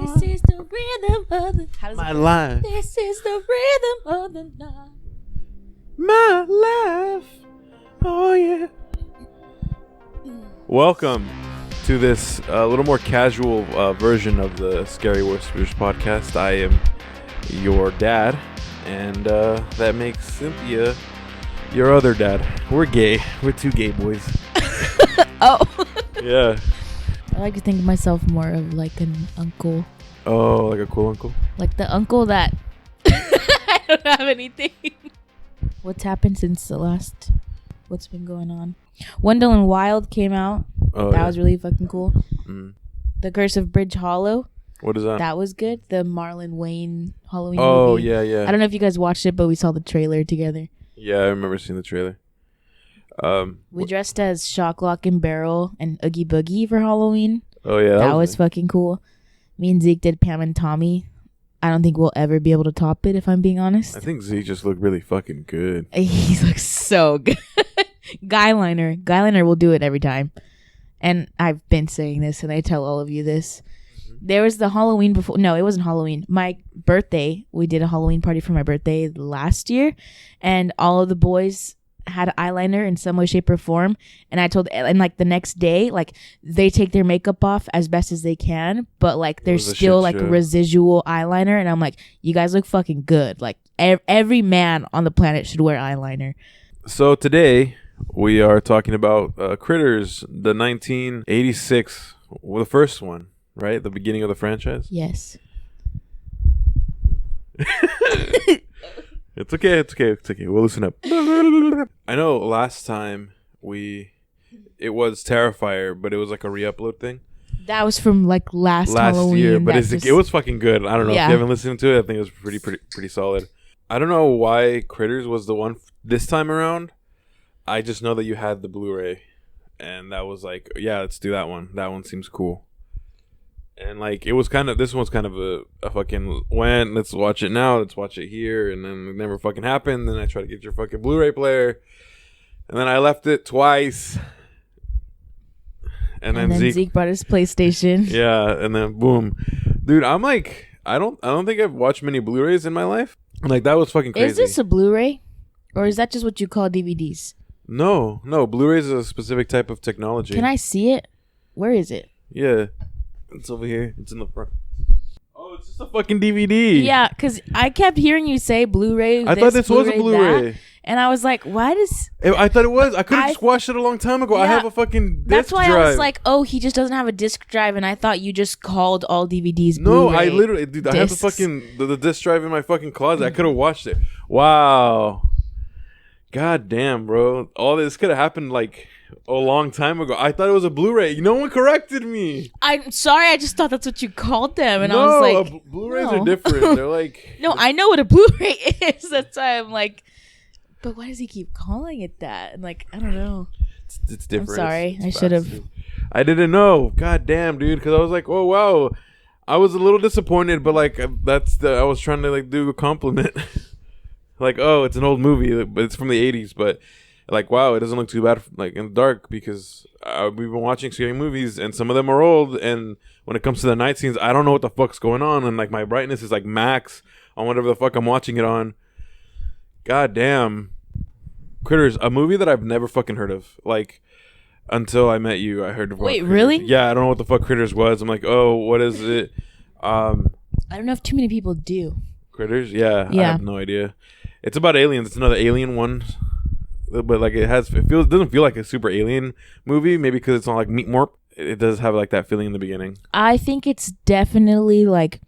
This is the rhythm of the my life. This is the rhythm of the night. My life. Oh yeah. Welcome to this little more casual version of the Scary Whispers podcast. I am your dad, and that makes Cynthia your other dad. We're gay. We're two gay boys. Oh. Yeah. I like to think of myself more of like an uncle. Oh, like a cool uncle? Like the uncle that... I don't have anything. What's happened since the last... What's been going on? Wendell and Wild came out. Oh, that was really fucking cool. Mm. The Curse of Bridge Hollow. What is that? That was good. The Marlon Wayne Halloween movie. Oh, yeah. I don't know if you guys watched it, but we saw the trailer together. Yeah, I remember seeing the trailer. We dressed as Shock, Lock, and Barrel and Oogie Boogie for Halloween. Oh, yeah. That was fucking cool. Me and Zeke did Pam and Tommy. I don't think we'll ever be able to top it, if I'm being honest. I think Zeke just looked really fucking good. He looks so good. Guyliner will do it every time. And I've been saying this, and I tell all of you this. There was the Halloween before. No, it wasn't Halloween. My birthday, we did a Halloween party for my birthday last year, and all of the boys had eyeliner in some way, shape, or form. And I told, and like the next day, like they take their makeup off as best as they can, but like there's still like residual eyeliner. And I'm like, you guys look fucking good. Like every man on the planet should wear eyeliner. So today we are talking about Critters, the 1986, well, the first one, right? The beginning of the franchise. Yes. It's okay. We'll loosen up. I know last time it was Terrifier, but it was like a re-upload thing. That was from like last Halloween year, but it was fucking good. I don't know if you haven't listened to it. I think it was pretty solid. I don't know why Critters was the one this time around. I just know that you had the Blu-ray, and that was like, yeah, let's do that one. That one seems cool. And like this one's kind of a fucking let's watch it now, let's watch it here, and then it never fucking happened. Then I tried to get your fucking Blu-ray player, and then I left it twice. And then Zeke brought his PlayStation. Yeah, and then boom. Dude, I'm like, I don't think I've watched many Blu-rays in my life. Like that was fucking crazy. Is this a Blu-ray? Or is that just what you call DVDs? No, Blu-rays is a specific type of technology. Can I see it? Where is it? Yeah. It's over here. It's in the front. Oh, it's just a fucking DVD. Yeah, because I kept hearing you say Blu-ray. I thought this was a Blu-ray. That, and I was like, why does... I thought it was. I could have just watched it a long time ago. Yeah, I have a fucking disc That's why drive. I was like, oh, he just doesn't have a disc drive, and I thought you just called all DVDs No, Blu-ray I literally... Dude, discs. I have the fucking... The disc drive in my fucking closet. I could have watched it. Wow. God damn, bro. All this could have happened like... a long time ago. I thought it was a Blu-ray. No one corrected me. I'm sorry. I just thought that's what you called them, and I was like, Blu-rays are different. They're like no, I know what a Blu-ray is. That's why I'm like, but why does he keep calling it that? And like, I don't know. It's different. I'm sorry. I should have. I didn't know. God damn, dude. Because I was like, oh wow. I was a little disappointed, but like I was trying to like do a compliment. Like, oh, it's an old movie, but it's from the 80s, but. Like, wow, it doesn't look too bad, like, in the dark, because we've been watching scary movies, and some of them are old, and when it comes to the night scenes, I don't know what the fuck's going on, and, like, my brightness is, like, max on whatever the fuck I'm watching it on. God damn. Critters, a movie that I've never fucking heard of. Like, until I met you, I heard of Wait, Critters. really? Yeah, I don't know what the fuck Critters was. I'm like, oh, what is it? I don't know if too many people do. Critters? Yeah. I have no idea. It's about aliens. It's another alien one. But like it doesn't feel like a super alien movie. Maybe because it's not like Meat Morp. It does have like that feeling in the beginning. I think it's definitely like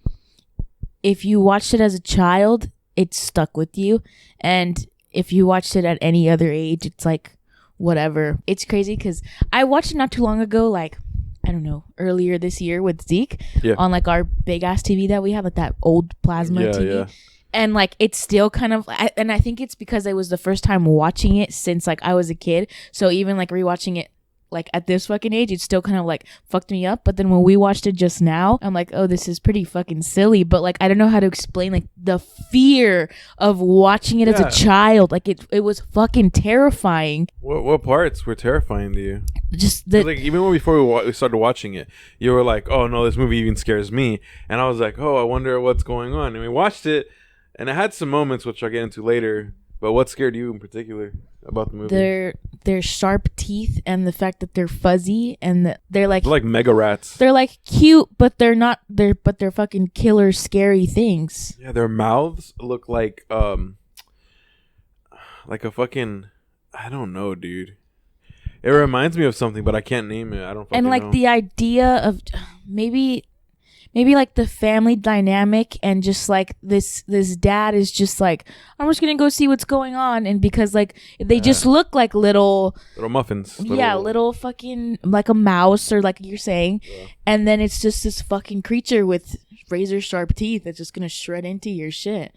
if you watched it as a child, it stuck with you, and if you watched it at any other age, it's like whatever. It's crazy because I watched it not too long ago, like I don't know, earlier this year with Zeke on like our big ass TV that we have, like that old plasma TV. Yeah. And, like, it's still kind of... and I think it's because it was the first time watching it since, like, I was a kid. So even, like, rewatching it like at this fucking age, it still kind of like fucked me up. But then when we watched it just now, I'm like, oh, this is pretty fucking silly. But like, I don't know how to explain like the fear of watching it as a child. Like it was fucking terrifying. What parts were terrifying to you? Just the like even before we started watching it, you were like, oh no, this movie even scares me. And I was like, oh, I wonder what's going on. And we watched it, and it had some moments which I'll get into later. But what scared you in particular about the movie? Their sharp teeth and the fact that they're fuzzy and they're like mega rats. They're like cute, but they're not. They're fucking killer, scary things. Yeah, their mouths look like a fucking, I don't know, dude. It reminds me of something, but I can't name it. I don't. And like know. The idea of maybe like the family dynamic, and just like this dad is just like, I'm just gonna go see what's going on, and because like they just look like little muffins, little fucking like a mouse, or like you're saying, and then it's just this fucking creature with razor sharp teeth that's just gonna shred into your shit.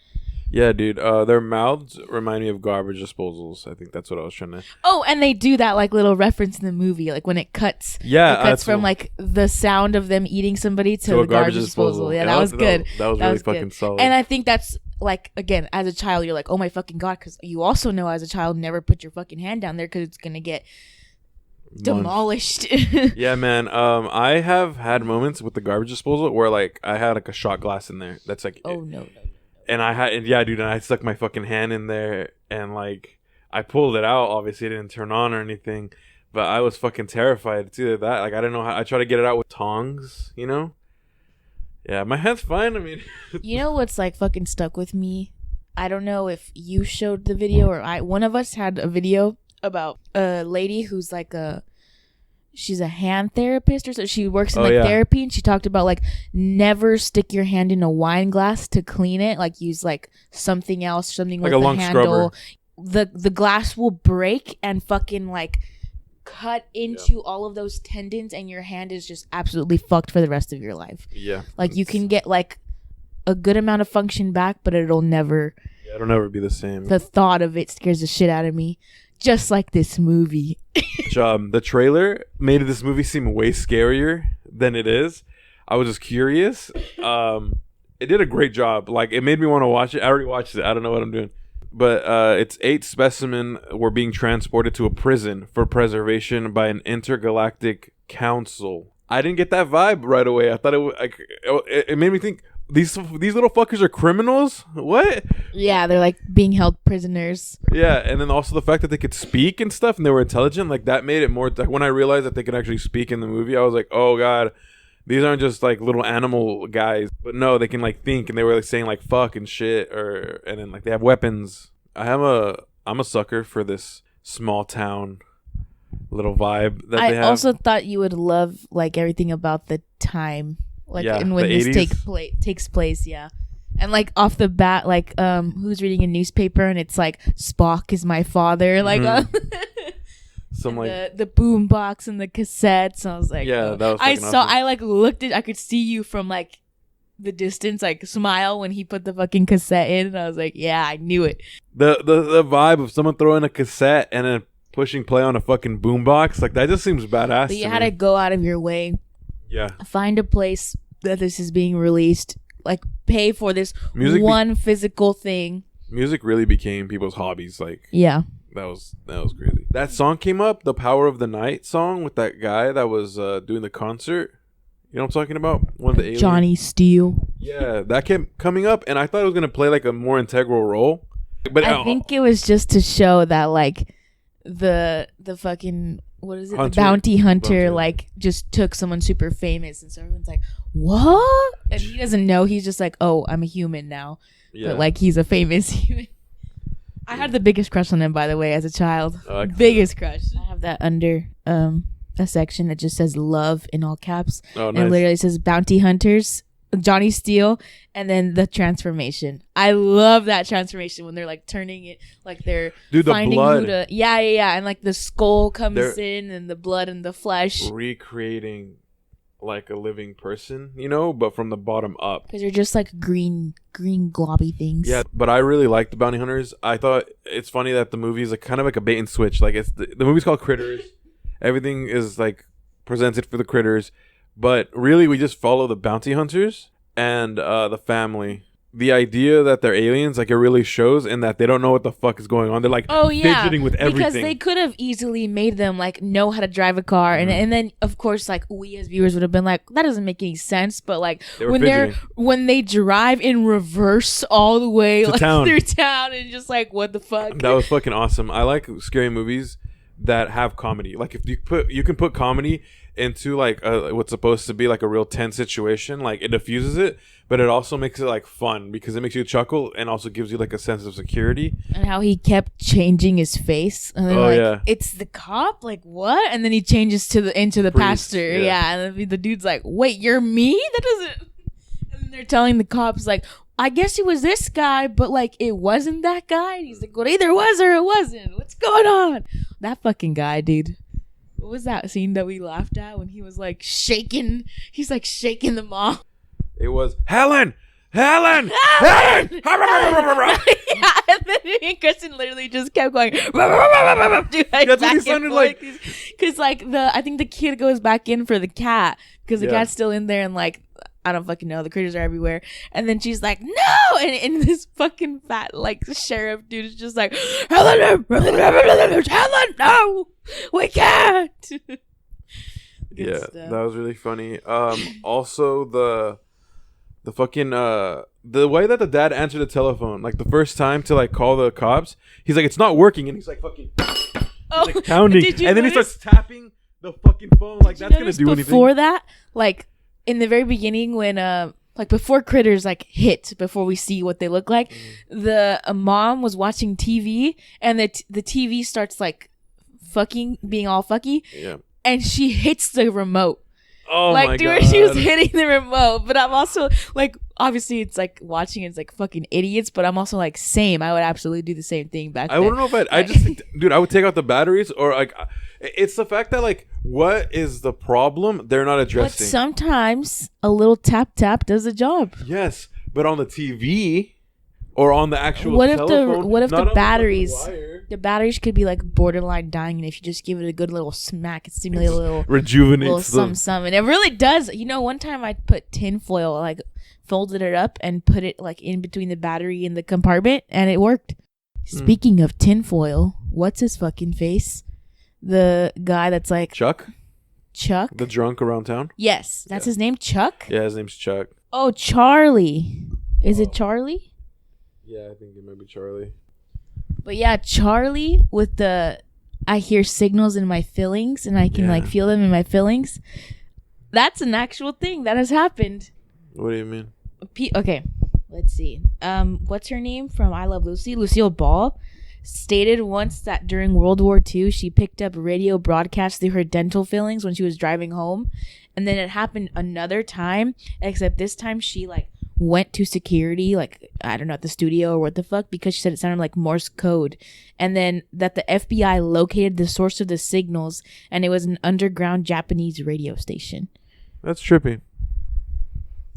Yeah, dude. Their mouths remind me of garbage disposals. I think that's what I was trying to. Oh, and they do that like little reference in the movie, like when it cuts. Yeah, it cuts from like the sound of them eating somebody to a garbage disposal. Yeah, that was good. That was really fucking solid. And I think that's like, again, as a child, you're like, oh my fucking god, because you also know as a child, never put your fucking hand down there because it's gonna get demolished. Yeah, man. I have had moments with the garbage disposal where like I had like a shot glass in there. That's like, oh no. And dude, and I stuck my fucking hand in there, and like I pulled it out. Obviously, it didn't turn on or anything, but I was fucking terrified. It's either that, like I didn't know how. I tried to get it out with tongs, you know. Yeah, my hand's fine. I mean, you know what's like fucking stuck with me? I don't know if you showed the video or one of us had a video about a lady who's like she's a hand therapist, or so she works in therapy, and she talked about like never stick your hand in a wine glass to clean it. Like use like something else, something like with a long handle. Scrubber. The glass will break and fucking like cut into all of those tendons, and your hand is just absolutely fucked for the rest of your life. Yeah, like you can get like a good amount of function back, but it'll never be the same. The thought of it scares the shit out of me, just like this movie. The trailer made this movie seem way scarier than it is. I was just curious. It did a great job. Like, it made me want to watch it. I already watched it. I don't know what I'm doing. But it's 8 specimen were being transported to a prison for preservation by an intergalactic council. I didn't get that vibe right away. I thought it made me think, these little fuckers are criminals? What? Yeah, they're like being held prisoners. Yeah, and then also the fact that they could speak and stuff, and they were intelligent, like that made it more like, when I realized that they could actually speak in the movie, I was like, oh god, these aren't just like little animal guys, but no, they can like think, and they were like saying like fuck and shit, and then like they have weapons. I'm a sucker for this small town little vibe that they have. I also thought you would love like everything about the time. Like, and when this takes place, yeah. And like off the bat, like who's reading a newspaper and it's like Spock is my father, like some like the boom box and the cassettes. And I was like, yeah, that was awesome. I like looked at, I could see you from like the distance, like smile when he put the fucking cassette in, and I was like, yeah, I knew it. The vibe of someone throwing a cassette and then pushing play on a fucking boom box, like that just seems badass. But you had to go out of your way. Yeah. Find a place that this is being released. Like, pay for this physical thing. Music really became people's hobbies. Like, yeah, that was crazy. That song came up, the Power of the Night song, with that guy that was doing the concert. You know what I'm talking about? One of the aliens. Johnny Steele. Yeah, that kept coming up, and I thought it was gonna play like a more integral role. But I think it was just to show that like the fucking, what is it? The bounty hunter like just took someone super famous, and so everyone's like, what? And he doesn't know. He's just like, oh, I'm a human now. Yeah. But like, he's a famous human. I had the biggest crush on him, by the way, as a child. Biggest crush. I have that under a section that just says love in all caps. Oh, nice. And it literally says bounty hunters, Johnny Steele, and then the transformation. I love that transformation when they're like turning it, like they're finding the blood. Who to, yeah, and like the skull comes in, and the blood and the flesh, recreating like a living person, you know, but from the bottom up, because they're just like green globby things. Yeah, but I really like the bounty hunters. I thought it's funny that the movie is like kind of like a bait and switch. Like, it's the movie's called Critters, Everything is like presented for the critters, but really we just follow the bounty hunters and the family. The idea that they're aliens, like, it really shows in that they don't know what the fuck is going on. They're like fidgeting with everything. Because they could have easily made them like know how to drive a car, and then of course like we as viewers would have been like, that doesn't make any sense. But like when they drive in reverse all the way like through town and just like, what the fuck? That was fucking awesome. I like scary movies that have comedy. Like, if you can put comedy into like what's supposed to be like a real tense situation, like it diffuses it, but it also makes it like fun because it makes you chuckle and also gives you like a sense of security. And how he kept changing his face, and they're like, it's the cop, like what? And then he changes into the priest, pastor, and the dude's like, wait, you're me? That doesn't. And they're telling the cops like, I guess it was this guy, but like it wasn't that guy. And he's like, well, either was or it wasn't. What's going on? That fucking guy, dude. What was that scene that we laughed at when he was like shaking? He's like shaking the mom. It was Helen. Yeah, and then me and Kristen literally just kept going. Dude, like, that's what he sounded like. Because like I think the kid goes back in for the cat because the cat's still in there, and like, I don't fucking know, the critters are everywhere. And then she's like, no! And this fucking fat, like, sheriff dude is just like, Helen, no! We can't! Yeah, stuff. That was really funny. Also, the fucking, the way that the dad answered the telephone, like, the first time to, like, call the cops, he's like, it's not working. And he's like, fucking, like, pounding. And then he starts tapping the fucking phone, like, that's gonna do anything. Before that, like, in the very beginning when like before critters like hit, before we see what they look like, the mom was watching TV and the TV starts like being all fucky, and she hits the remote. Oh like, my dude, God. she was hitting the remote. But I'm also like, obviously it's like watching it's like fucking idiots, but I'm also like, same, I would absolutely do the same thing back then. I wouldn't know if I just think, dude, I would take out the batteries, or like, it's the fact that like, what is the problem they're not addressing. But sometimes a little tap does the job. Yes, but on the TV or on the actual telephone, what if the batteries could be like borderline dying, and if you just give it a good little smack, it stimulates a little rejuvenates some, and it really does. You know, one time I put tinfoil, like folded it up and put it like in between the battery and the compartment, and it worked. Speaking of tinfoil, what's his fucking face? The guy that's like Chuck, the drunk around town. Yes, that's his name, Chuck. Yeah, his name's Chuck. Oh, Charlie. Is it Charlie? Yeah, I think it might be Charlie. But yeah, Charlie with the I hear signals in my fillings and I can like feel them in my fillings. That's an actual thing that has happened. What do you mean? Okay, let's see. What's her name from I Love Lucy? Lucille Ball stated once that during World War II, she picked up radio broadcasts through her dental fillings when she was driving home. And then it happened another time, except this time she like went to security, like, I don't know, at the studio or what the fuck, because she said it sounded like Morse code. And then that the FBI located the source of the signals, and it was an underground Japanese radio station. That's trippy.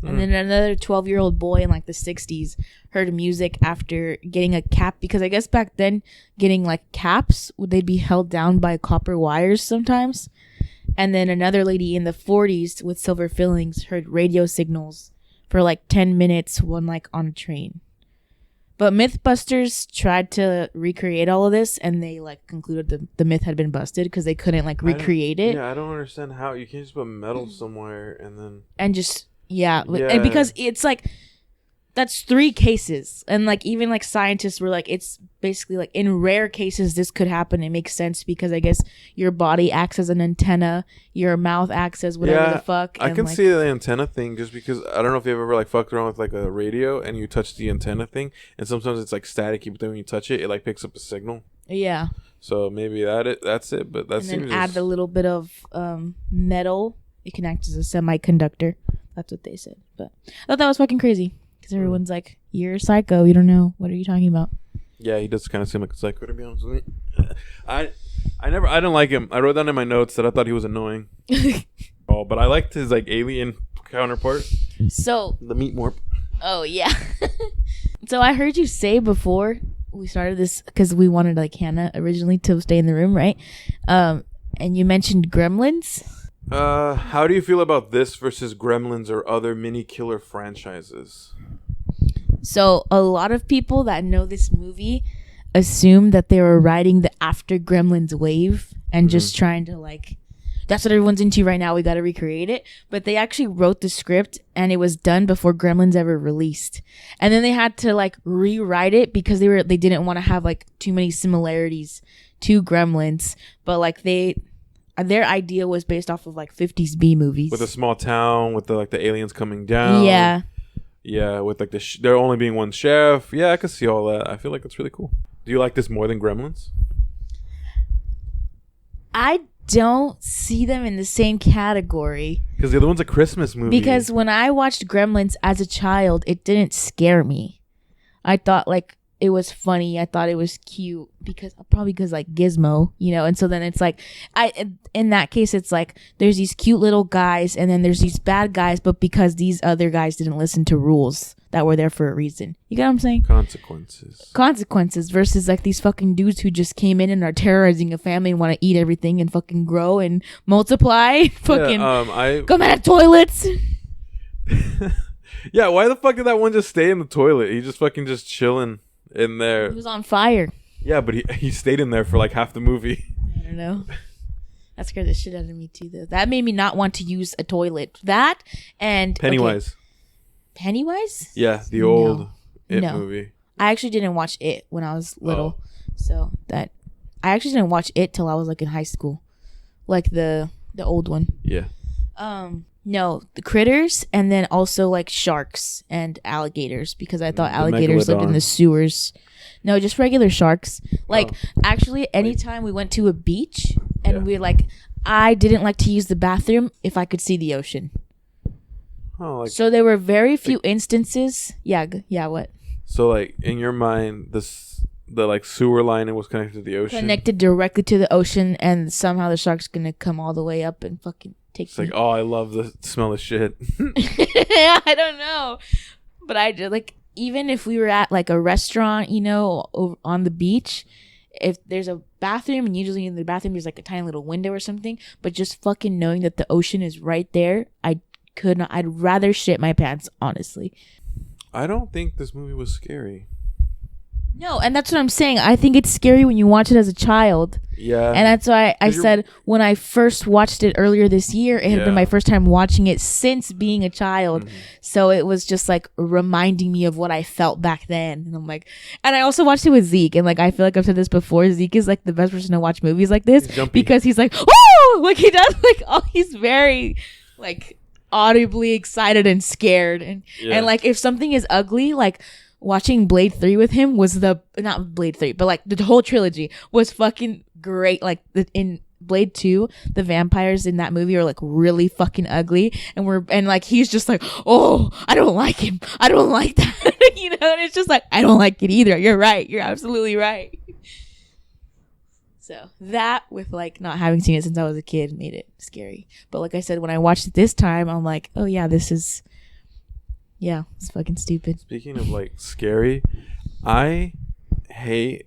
And then another 12-year-old boy in like the 60s heard music after getting a cap, because I guess back then getting like caps, would they be held down by copper wires sometimes? And then another lady in the 40s with silver fillings heard radio signals for like 10 minutes when like on a train. But Mythbusters tried to recreate all of this, and they like concluded the myth had been busted because they couldn't like recreate it. Yeah, I don't understand how you can't just put metal somewhere and then Yeah, and because it's like that's 3 cases, and like even like scientists were like, it's basically like in rare cases this could happen. It makes sense because I guess your body acts as an antenna, your mouth acts as whatever the fuck. I can like, see the antenna thing just because I don't know if you've ever like fucked around with like a radio and you touch the antenna thing, and sometimes it's like staticky, but then when you touch it, it like picks up a signal. Yeah. So maybe that's it, but that seems. And then add a little bit of metal. It can act as a semiconductor. That's what they said. But I thought that was fucking crazy. Because everyone's like, you're a psycho. You don't know. What are you talking about? Yeah, he does kind of seem like a psycho, to be honest with me. I didn't like him. I wrote down in my notes that I thought he was annoying. But I liked his like alien counterpart. So the meat morph. Oh yeah. So I heard you say before we started this, because we wanted like Hannah originally to stay in the room, right? And you mentioned Gremlins. How do you feel about this versus Gremlins or other mini killer franchises? So a lot of people that know this movie assume that they were riding the after Gremlins wave and just trying to like, that's what everyone's into right now, we got to recreate it. But they actually wrote the script and it was done before Gremlins ever released, and then they had to like rewrite it because they didn't want to have like too many similarities to Gremlins. But like their idea was based off of like 50s B movies with a small town with the aliens coming down. Yeah, with like there only being one chef. Yeah, I could see all that. I feel like it's really cool. Do you like this more than Gremlins? I don't see them in the same category. Because the other one's a Christmas movie. Because when I watched Gremlins as a child, it didn't scare me. I thought like it was funny. I thought it was cute because like Gizmo, you know. And so then it's like, in that case, it's like there's these cute little guys and then there's these bad guys, but because these other guys didn't listen to rules that were there for a reason. You get what I'm saying? Consequences versus like these fucking dudes who just came in and are terrorizing a family and want to eat everything and fucking grow and multiply. Fucking come at toilets. Yeah, why the fuck did that one just stay in the toilet? He just fucking just chilling in there. He was on fire. Yeah, but he stayed in there for like half the movie. I don't know. That scared the shit out of me too, though. That made me not want to use a toilet. That and Pennywise. Okay. Pennywise? Yeah, the old It movie. I actually didn't watch It when I was little. So that I actually didn't watch It till I was like in high school. Like the old one. Yeah. No, the critters and then also like sharks and alligators because I thought alligators lived in the sewers. No, just regular sharks. Like actually anytime we went to a beach and we like, I didn't like to use the bathroom if I could see the ocean. Oh, like, so there were very few instances. Yeah, what? So like in your mind, the like sewer line was connected to the ocean. Connected directly to the ocean, and somehow the shark's gonna come all the way up and fucking take. It's like, oh, I love the smell of shit. Yeah, I don't know, but I just like even if we were at like a restaurant, you know, over on the beach. If there's a bathroom, and usually in the bathroom there's like a tiny little window or something, but just fucking knowing that the ocean is right there, I'd rather shit my pants, honestly. I don't think this movie was scary. No, and that's what I'm saying. I think it's scary when you watch it as a child. Yeah. And that's why I said when I first watched it earlier this year, it had been my first time watching it since being a child. Mm-hmm. So it was just like reminding me of what I felt back then. And I'm like, and I also watched it with Zeke. And like, I feel like I've said this before. Zeke is like the best person to watch movies like this because he's like, whoa! Like he does like, he's very like audibly excited and scared. And like if something is ugly, like watching Blade 3 with him was not Blade 3, but like the whole trilogy was fucking great. Like in Blade 2, the vampires in that movie are like really fucking ugly, and like he's just like, oh, I don't like him, I don't like that. You know, and it's just like, I don't like it either. You're right, you're absolutely right. So that, with like not having seen it since I was a kid, made it scary. But like I said, when I watched it this time, I'm like, oh yeah, it's fucking stupid. Speaking of like scary, I hate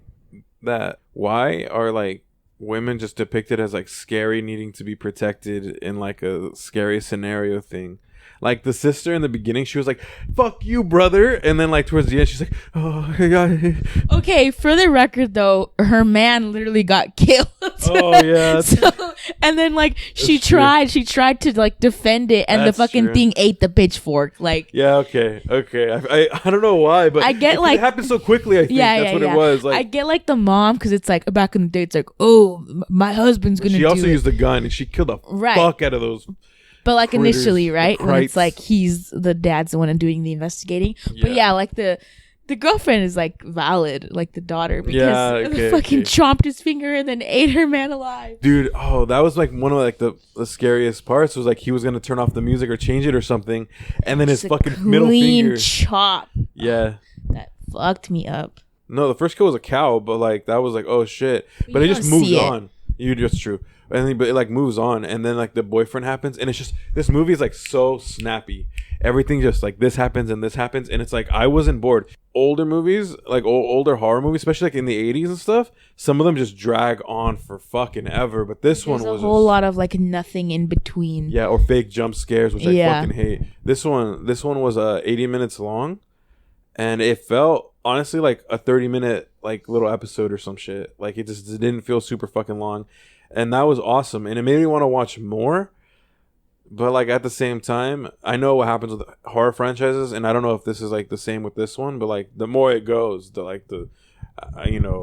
that. Why are like women just depicted as like scary, needing to be protected in like a scary scenario thing? Like the sister in the beginning, she was like, fuck you, brother. And then like towards the end, she's like, oh, God. Okay, for the record though, her man literally got killed. Oh, yeah. So, and then like she tried to like defend it, and the fucking thing ate the pitchfork. Like, yeah, okay. I don't know why, but I get like it happened so quickly. I think that's what it was. Like, I get like the mom, because it's like back in the day, it's like, oh, my husband's gonna. She also used a gun and she killed the fuck out of those. But like critters, initially, right? When it's like the dad's the one doing the investigating. Yeah. But yeah, like the girlfriend is like valid, like the daughter, because the fucking chomped his finger and then ate her man alive. Dude, that was like one of like the scariest parts, was like he was gonna turn off the music or change it or something, and then his fucking middle finger chop. Yeah. That fucked me up. No, the first kill was a cow, but like that was like, oh shit. But it just moved on. That's true. and then, but it like moves on, and then like the boyfriend happens, and it's just this movie is like so snappy. Everything just like this happens, and it's like I wasn't bored. Older movies, like older horror movies, especially like in the 80s and stuff, some of them just drag on for fucking ever. But this one was a whole lot of like nothing in between. Yeah, or fake jump scares, which I fucking hate. This one was 80 minutes long, and it felt honestly like a 30-minute like little episode or some shit. Like it didn't feel super fucking long, and that was awesome. And it made me want to watch more. But like at the same time, I know what happens with horror franchises, and I don't know if this is like the same with this one. But like the more it goes, the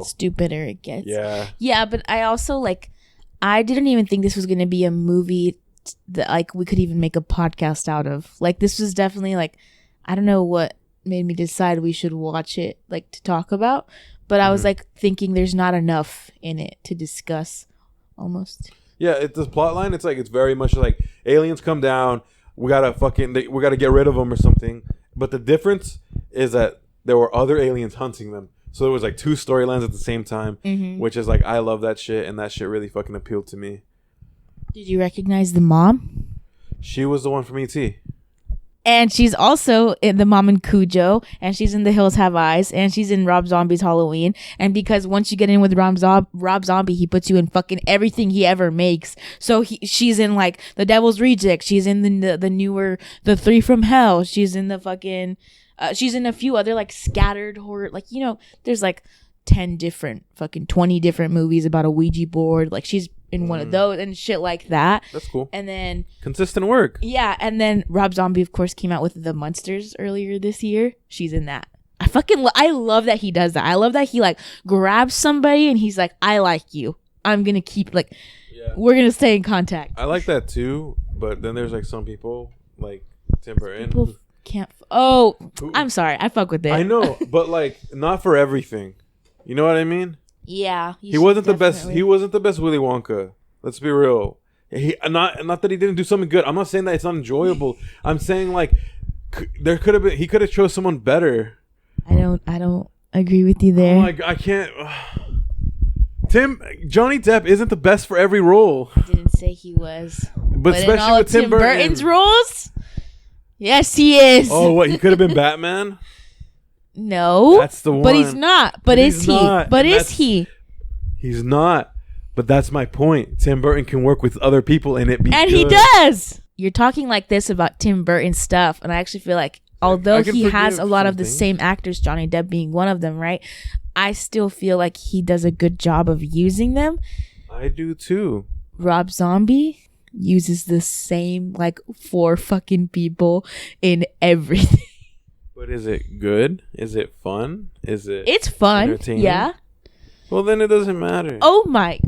stupider it gets. Yeah. But I also like, I didn't even think this was gonna be a movie that like we could even make a podcast out of. Like this was definitely like, I don't know what made me decide we should watch it like to talk about. But I was like thinking there's not enough in it to discuss, almost. Yeah, it's the plot line. It's like it's very much like aliens come down. We gotta get rid of them or something. But the difference is that there were other aliens hunting them. So there was like two storylines at the same time, which is like I love that shit, and that shit really fucking appealed to me. Did you recognize the mom? She was the one from E.T. And she's also in the mom in Cujo, and she's in The Hills Have Eyes, and she's in Rob Zombie's Halloween. And because once you get in with Rob Zombie, he puts you in fucking everything he ever makes. So she's in like The Devil's Reject. She's in the newer The Three from Hell. She's in the fucking. She's in a few other like scattered horror. Like there's like 20 different movies about a Ouija board. Like she's in one of those and shit like that. That's cool. And then consistent work. Yeah, and then Rob Zombie of course came out with The Munsters earlier this year. She's in that. I love that he does that. I love that he like grabs somebody and he's like, I like you. I'm gonna keep like we're gonna stay in contact. I like that too, but then there's like some people like Tim Burton people can't I'm sorry, I fuck with it. I know, but like not for everything. You know what I mean? Yeah, he wasn't the best. He wasn't the best Willy Wonka. Let's be real. Not that he didn't do something good. I'm not saying that it's not enjoyable. I'm saying like there could have been. He could have chose someone better. I don't agree with you there. Oh my God, I can't. Johnny Depp isn't the best for every role. I didn't say he was, but especially in all with Tim Burton's roles. Yes, he is. Oh, what? He could have been Batman. No, that's the one. But he's not. But is he? But is he? He's not. But that's my point. Tim Burton can work with other people and it be and good. He does. You're talking like this about Tim Burton stuff, and I actually feel like although he has a lot of the same actors, Johnny Depp being one of them, right? I still feel like he does a good job of using them. I do too. Rob Zombie uses the same like 4 fucking people in everything. But is it good? Is it fun? It's fun. Yeah. Well, then it doesn't matter. Oh my.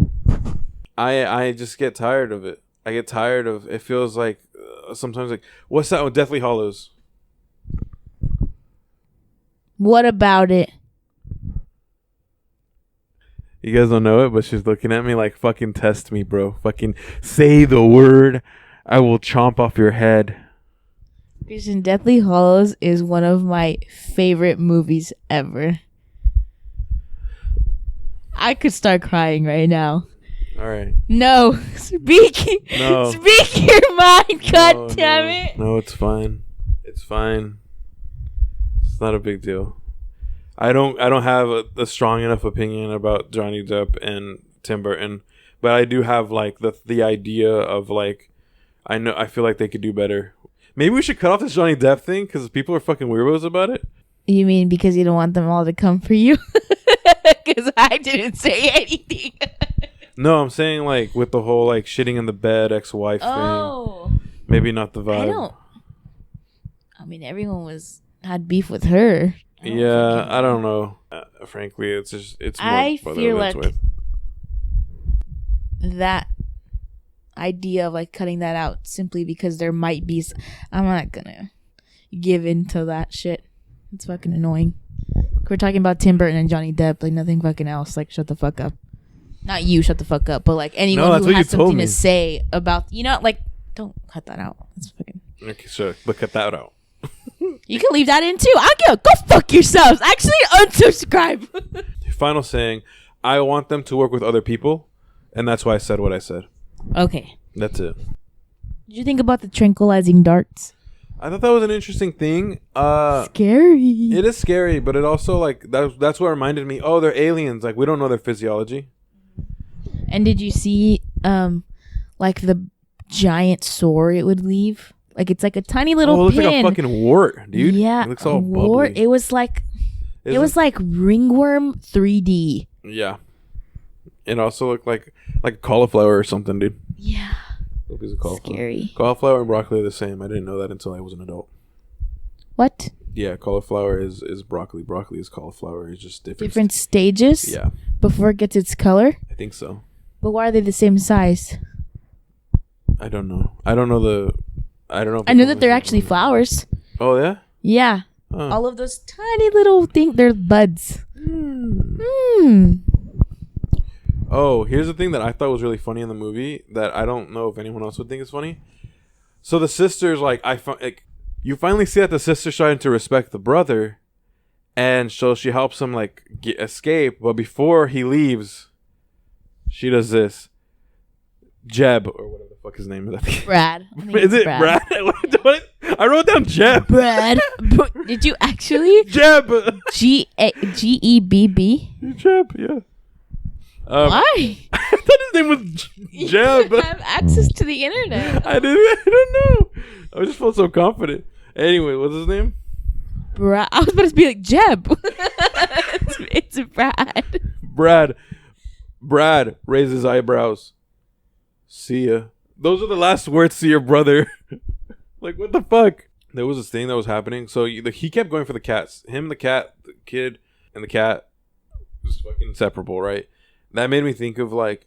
I just get tired of it. I get tired of it. Feels like sometimes like what's that with Deathly Hallows? What about it? You guys don't know it, but she's looking at me like fucking test me, bro. Fucking say the word. I will chomp off your head. Christian, Deathly Hallows is one of my favorite movies ever. I could start crying right now. All right. No. Speak your mind, God damn it. No, it's fine. It's fine. It's not a big deal. I don't have a strong enough opinion about Johnny Depp and Tim Burton, but I do have like the idea of like I feel like they could do better. Maybe we should cut off this Johnny Depp thing because people are fucking weirdos about it. You mean because you don't want them all to come for you? Because I didn't say anything. No, I'm saying like with the whole like shitting in the bed ex-wife thing. Maybe not the vibe. I mean, everyone had beef with her. I don't know. Frankly, it's more I feel like that idea of like cutting that out simply because there might be I'm not gonna give into that shit. It's fucking annoying. We're talking about Tim Burton and Johnny Depp, like nothing fucking else. Like shut the fuck up. Not you, shut the fuck up, but like anyone who has something to say about like don't cut that out. It's fucking okay, sure, but cut that out. You can leave that in too. Go fuck yourselves. Actually, unsubscribe. Final saying, I want them to work with other people, and that's why I said what I said. Okay. That's it. Did you think about the tranquilizing darts? I thought that was an interesting thing. Scary. It is scary, but it also like that's what reminded me. Oh, they're aliens. Like we don't know their physiology. And did you see like the giant sore it would leave? Like it's like a tiny little it looks pin. like a fucking wart, dude. Yeah, It looks all wart. bubbly. It was like ringworm 3D. Yeah. It also looked like cauliflower or something, dude. Yeah. A piece of cauliflower. Scary. Cauliflower and broccoli are the same. I didn't know that until I was an adult. What? Yeah, cauliflower is broccoli. Broccoli is cauliflower. It's just Different stages? Yeah. Before it gets its color? I think so. But why are they the same size? I don't know. I don't know. I know that they're actually flowers. Oh, yeah? Yeah. Oh. All of those tiny little things, they're buds. Oh, here's the thing that I thought was really funny in the movie that I don't know if anyone else would think is funny. So the sister's like, you finally see that the sister's trying to respect the brother, and so she helps him like escape. But before he leaves, she does this. Jeb or whatever the fuck his name is. Brad. Is it Brad? What? I wrote down Jeb. Brad. Did you actually? Jeb. G-E-B-B? Jeb. Yeah. Why? I thought his name was Jeb. You have access to the internet. I don't know. I just felt so confident. Anyway, what's his name? Brad. I was about to be like Jeb. it's Brad. Brad raises eyebrows. See ya. Those are the last words to your brother. Like, what the fuck? There was this thing that was happening. So he kept going for the cats. Him, the cat, the kid, and the cat was fucking inseparable, right? That made me think of like,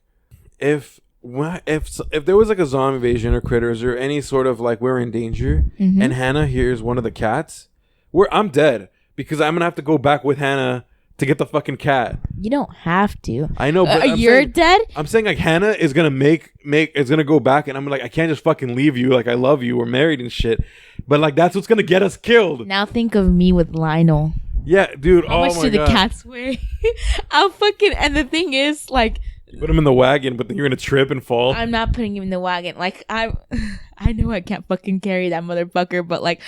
if there was like a zombie invasion or critters or any sort of like we're in danger, and Hannah hears one of the cats, I'm dead because I'm gonna have to go back with Hannah to get the fucking cat. You don't have to. I know, but you're dead. I'm saying like Hannah is gonna is gonna go back, and I'm like, I can't just fucking leave you. Like I love you, we're married and shit. But like that's what's gonna get us killed. Now think of me with Lionel. Yeah, dude. How much do the cats weigh? I'll fucking. And the thing is, like, you put him in the wagon, but then you're gonna trip and fall. I'm not putting him in the wagon. Like I know I can't fucking carry that motherfucker, but like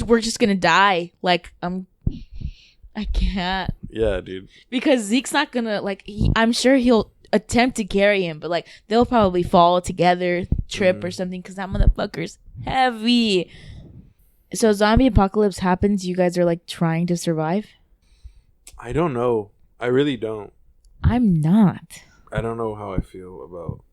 we're just gonna die. Like I can't. Yeah, dude. Because Zeke's not gonna I'm sure he'll attempt to carry him, but like they'll probably fall together, trip or something, because that motherfucker's heavy. So zombie apocalypse happens. You guys are like trying to survive. I don't know. I really don't. I'm not. I don't know how I feel about.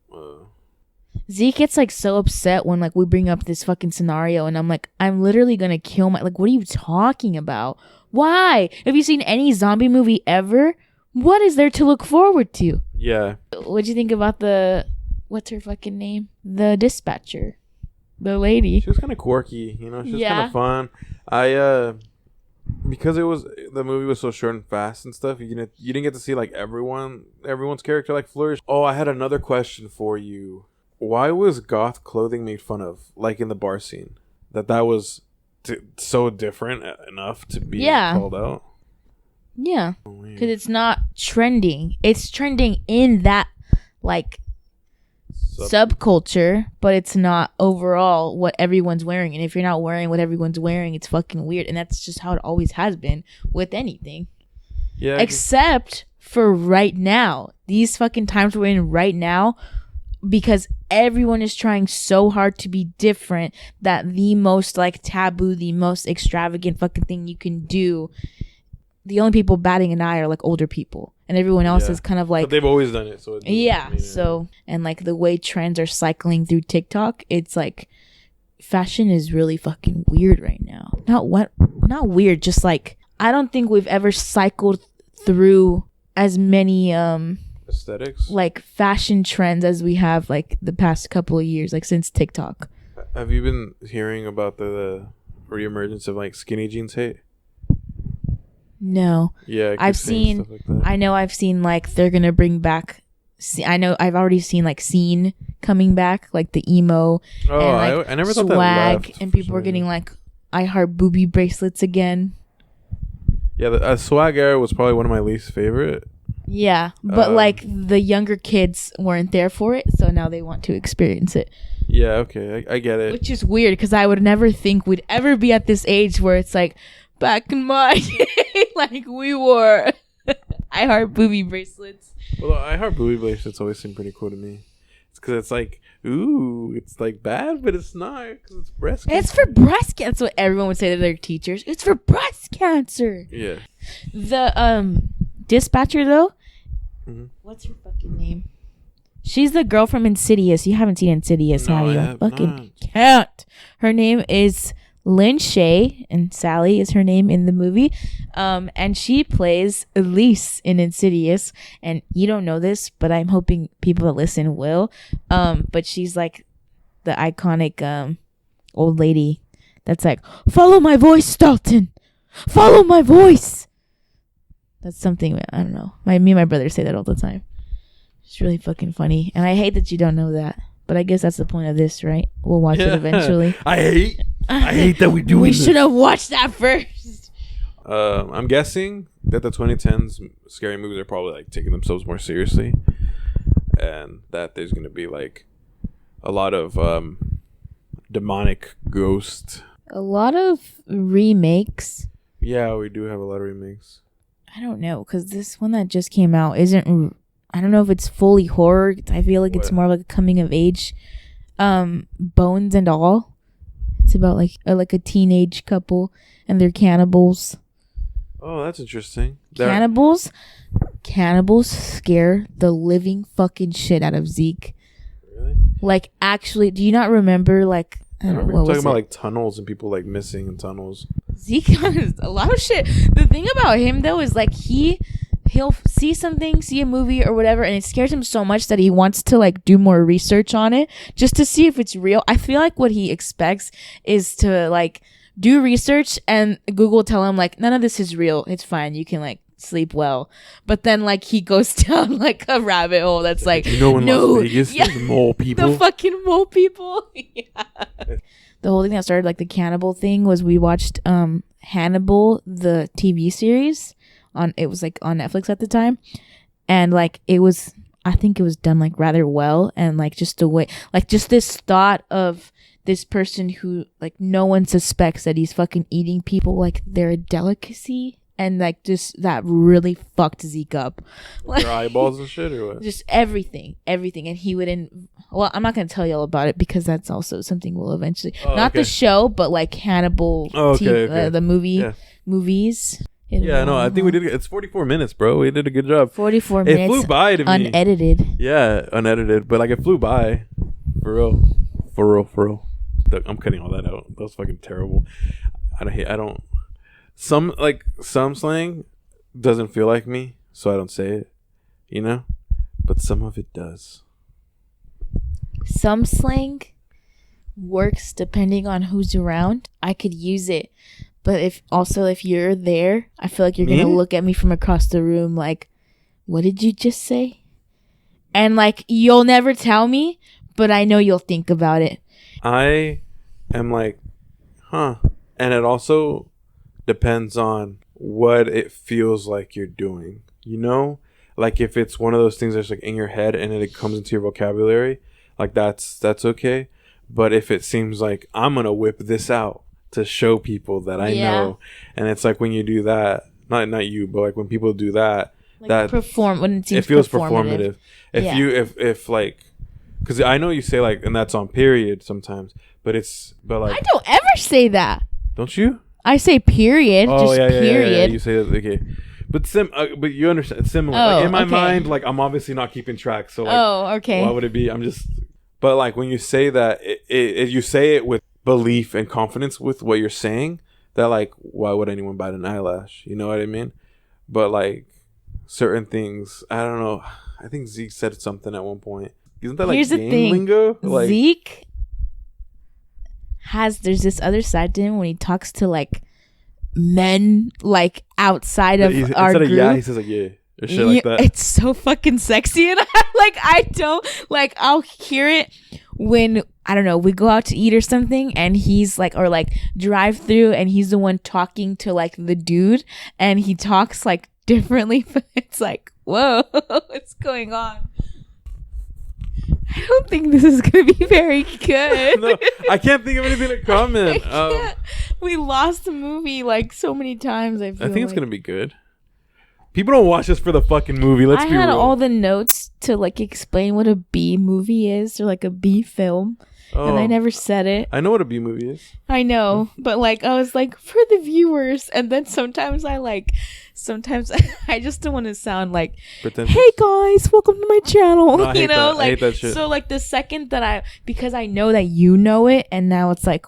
Zeke gets like so upset when like we bring up this fucking scenario, and I'm like, I'm literally gonna kill my. Like, what are you talking about? Why? Have you seen any zombie movie ever? What is there to look forward to? Yeah. What'd you think about what's her fucking name? The dispatcher. The lady. She was kind of quirky, you know. She was kind of fun. Because the movie was so short and fast and stuff. You didn't get to see like everyone's character like flourish. Oh, I had another question for you. Why was goth clothing made fun of, like in the bar scene? That was so different enough to be called out. Yeah, because it's not trending. It's trending in that like subculture, but it's not overall what everyone's wearing. And if you're not wearing what everyone's wearing, it's fucking weird. And that's just how it always has been with anything. Yeah. Except for right now. These fucking times we're in right now, because everyone is trying so hard to be different that the most like taboo, the most extravagant fucking thing you can do, the only people batting an eye are like older people, and everyone else is kind of like, but they've always done it. So so and like the way trends are cycling through TikTok, it's like fashion is really fucking weird right now. Not weird, just like I don't think we've ever cycled through as many aesthetics, like fashion trends, as we have like the past couple of years, like since TikTok. Have you been hearing about the reemergence of like skinny jeans hate? No. Yeah, I've seen. Like I know I've seen like they're gonna bring back. I know I've already seen like Scene coming back, like the emo. Oh, and, like, I never thought that left. And people were getting like I Heart Booby bracelets again. Yeah, the swag era was probably one of my least favorite. Yeah, but like the younger kids weren't there for it, so now they want to experience it. Yeah, okay, I get it. Which is weird because I would never think we'd ever be at this age where it's like back in my day, like we wore I heart booby bracelets. Well, I heart booby bracelets always seem pretty cool to me. It's because it's like, ooh, it's like bad, but it's not because it's breast cancer. It's for breast cancer. That's what everyone would say to their teachers. It's for breast cancer. Yeah. The dispatcher though, what's her fucking name? She's the girl from Insidious. You haven't seen Insidious, have you? I Fucking can't. Her name is Lynn Shay, and Sally is her name in the movie. And she plays Elise in Insidious. And you don't know this, but I'm hoping people that listen will. But she's like the iconic old lady that's like, follow my voice, Dalton. Follow my voice. That's something, I don't know. Me and my brother say that all the time. It's really fucking funny. And I hate that you don't know that. But I guess that's the point of this, right? We'll watch it eventually. I hate that we do We this. should have watched that first. I'm guessing that the 2010s scary movies are probably like taking themselves more seriously. And that there's going to be like a lot of demonic ghost. A lot of remakes. Yeah, we do have a lot of remakes. I don't know, because this one that just came out isn't... I don't know if it's fully horror. I feel like it's more like a coming of age. Bones and All. It's about like a teenage couple and they're cannibals. Oh, that's interesting. Cannibals scare the living fucking shit out of Zeke. Really? Like, actually, do you not remember like... I remember talking about like tunnels and people like missing in tunnels. Zeke has a lot of shit. The thing about him though is like he'll see something, see a movie or whatever, and it scares him so much that he wants to like do more research on it just to see if it's real. I feel like what he expects is to like do research and Google tell him like none of this is real. It's fine. You can like sleep well. But then like he goes down like a rabbit hole that's like, you know, in Las Vegas, there's mole people. The fucking mole people. Yeah. The whole thing that started like the cannibal thing was we watched Hannibal, the TV series. It was like on Netflix at the time, and like I think it was done like rather well, and like just the way, like just this thought of this person who like no one suspects that he's fucking eating people like they're a delicacy, and like just that really fucked Zeke up. Their eyeballs and shit, or what? Just everything, and he wouldn't. Well, I'm not gonna tell you all about it because that's also something we'll eventually not the show, but like Hannibal, the movies. Yeah, no, I think we did. It's 44 minutes, bro. We did a good job. 44 minutes. It flew by to me. Unedited. Yeah, unedited. But like it flew by. For real. I'm cutting all that out. That was fucking terrible. Some slang doesn't feel like me, so I don't say it. You know? But some of it does. Some slang works depending on who's around. I could use it. But if you're there, I feel like you're going to look at me from across the room like, what did you just say? And like, you'll never tell me, but I know you'll think about it. I am like, huh. And it also depends on what it feels like you're doing. You know? Like if it's one of those things that's like in your head and then it comes into your vocabulary, like that's okay. But if it seems like I'm going to whip this out to show people that I know, and it's like when you do that, not you, but like when people do that, like that when it feels performative. If like, because I know you say like, and that's on period sometimes, but like I don't ever say that. Don't you? I say period. Oh just period. Yeah. You say that, okay. But you understand, it's similar. Like in my mind, like I'm obviously not keeping track, so like, okay. Why would it be? But like when you say that, you say it with belief and confidence with what you're saying, that like, why would anyone bat an eyelash? You know what I mean? But like certain things, I don't know. I think Zeke said something at one point. Isn't that like game lingo? Like, Zeke there's this other side to him when he talks to like men like outside of our group. Yeah, he says like yeah. Or shit like that. It's so fucking sexy, and I don't like. I'll hear it when I don't know. We go out to eat or something, and he's like, or like drive through, and he's the one talking to like the dude, and he talks like differently, but it's like, whoa, what's going on? I don't think this is going to be very good. No, I can't think of anything to comment. We lost the movie like so many times. I think it's going to be good. People don't watch this for the fucking movie. Let's be real. I had all the notes to like explain what a B movie is, or like a B film. And I never said it. I know what a B movie is. I know, but like I was like, for the viewers, and then sometimes I just don't want to sound like, pretentious. Hey guys, welcome to my channel. No, I hate that. I hate that shit. So like the second that because I know that you know it, and now it's like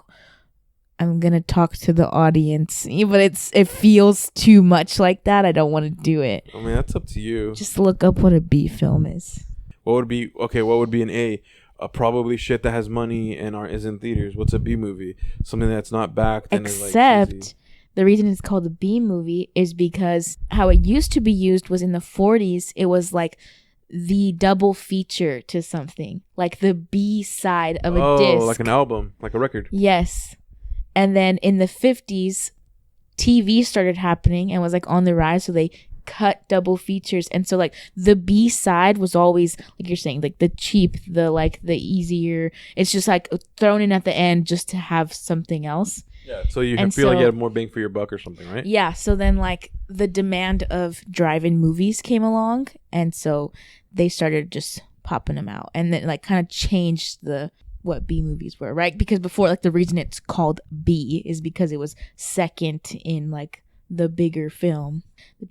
I'm gonna talk to the audience, but it feels too much like that. I don't want to do it. I mean, that's up to you. Just look up what a B film is. What would be an A? Probably shit that has money and is in theaters. What's a B movie? Something that's not backed. Except the reason it's called a B movie is because how it used to be used was in the 40s. It was like the double feature to something, like the B side of a disc. Oh, like an album, like a record. Yes. And then in the 50s, TV started happening and was like on the rise. So they cut double features, and so like the B side was always, like you're saying, like the cheap, the easier, it's just like thrown in at the end just to have something else. Yeah, so you can feel like you have more bang for your buck or something, right? Yeah, so then like the demand of drive-in movies came along, and so they started just popping them out, and then like kind of changed what B movies were, right? Because before, like the reason it's called B is because it was second in like the bigger film, the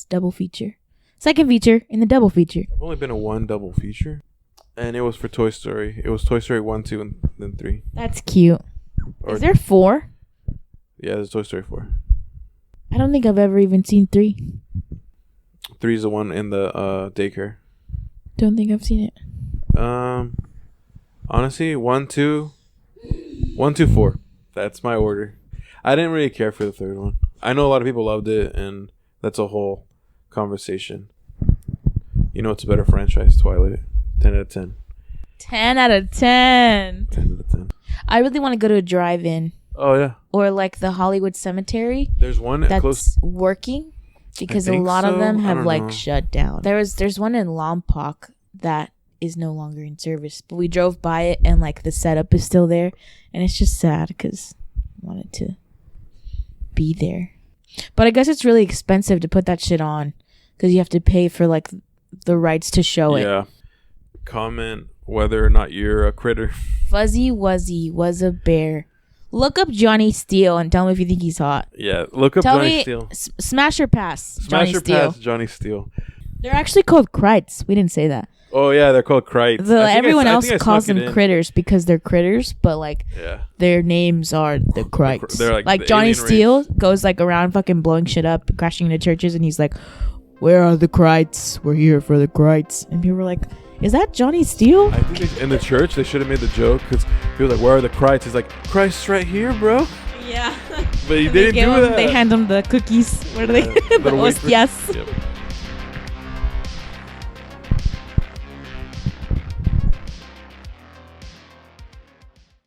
double feature, second feature in the double feature. I've only been to one double feature, and it was for Toy Story. It was Toy Story 1, 2, and then 3. That's cute. Is there 4? Yeah, there's Toy Story 4. I don't think I've ever even seen 3. 3 is the one in the daycare. Don't think I've seen it. Honestly, 1, 2, 4. That's my order. I didn't really care for the third one. I know a lot of people loved it, and that's a whole conversation. You know, it's a better franchise, Twilight. 10 out of 10. 10 out of 10. 10 out of 10. I really want to go to a drive-in. Oh, yeah. Or like the Hollywood Cemetery. There's one that's close working, because a lot of them have like shut down. There's one in Lompoc that is no longer in service, but we drove by it and like the setup is still there, and it's just sad because I wanted to be there. But I guess it's really expensive to put that shit on because you have to pay for like the rights to show it. Yeah. Comment whether or not you're a critter. Fuzzy Wuzzy was a bear. Look up Johnny Steele and tell me if you think he's hot. Yeah, look up Johnny Steele. Smash or pass. Smash or pass Johnny Steele. They're actually called Krites. We didn't say that. Oh yeah, they're called Krites. Everyone else calls them critters because they're critters, but like their names are the Krites. They're like Johnny Steele goes like around fucking blowing shit up, crashing into churches, and he's like, "Where are the Krites? We're here for the Krites." And people were like, "Is that Johnny Steele?" I think in the church they should have made the joke because he was like, "Where are the Krites?" He's like, "Christ's right here, bro." Yeah. But he didn't do that. They hand him the cookies. What are they? The hostias. Yep.